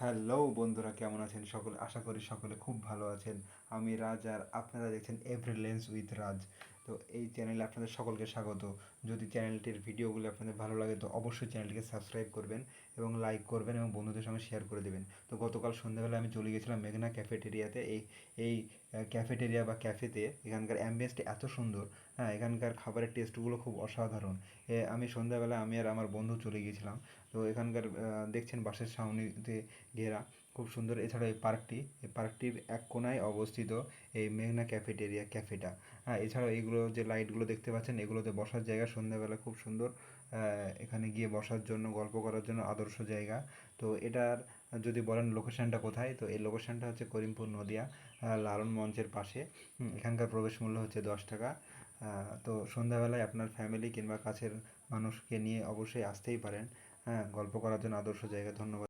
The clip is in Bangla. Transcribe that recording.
হ্যালো বন্ধুরা, কেমন আছেন সকলে? আশা করি সকলে খুব ভালো আছেন। আমি রাজ, আর আপনারা দেখছেন এভরি লেন্স উইথ রাজ। তো এই চ্যানেলে আপনাদের সকলকে স্বাগত। যদি চ্যানেলটির ভিডিওগুলো আপনাদের ভালো লাগে তো অবশ্যই চ্যানেলটিকে সাবস্ক্রাইব করবেন এবং লাইক করবেন এবং বন্ধুদের সঙ্গে শেয়ার করে দেবেন। তো গতকাল সন্ধ্যাবেলা আমি চলে গেছিলাম মেঘনা ক্যাফেটেরিয়াতে। এই ক্যাফেটেরিয়া বা ক্যাফেতে এখানকার অ্যাম্বিয়েন্সটা এত সুন্দর। হ্যাঁ, এখানকার খাবারের টেস্টগুলো খুব অসাধারণ। আমি সন্ধ্যাবেলা আমি আর আমার বন্ধু চলে গিয়েছিলাম। তো এখানকার দেখছেন বাঁশের ছাউনিতে ঘেরা, খুব সুন্দর। এছাড়া এই পার্কটির এক কোণায় অবস্থিত এই মেঘনা ক্যাফেটা। হ্যাঁ, এছাড়াও এইগুলো যে লাইটগুলো দেখতে পাচ্ছেন এগুলোতে বসার জায়গা, সন্ধ্যাবেলা খুব সুন্দর। এখানে গিয়ে বসার জন্য, গল্প করার জন্য আদর্শ জায়গা। তো এটার যদি বলেন লোকেশানটা কোথায়, তো এই লোকেশানটা হচ্ছে করিমপুর নদিয়া, লালন মঞ্চের পাশে। এখানকার প্রবেশ মূল্য হচ্ছে 10 টাকা। তো সন্ধ্যাবেলায় আপনার ফ্যামিলি কিংবা কাছের মানুষকে নিয়ে অবশ্যই আসতেই পারেন। হ্যাঁ, গল্প করার জন্য আদর্শ জায়গা। ধন্যবাদ।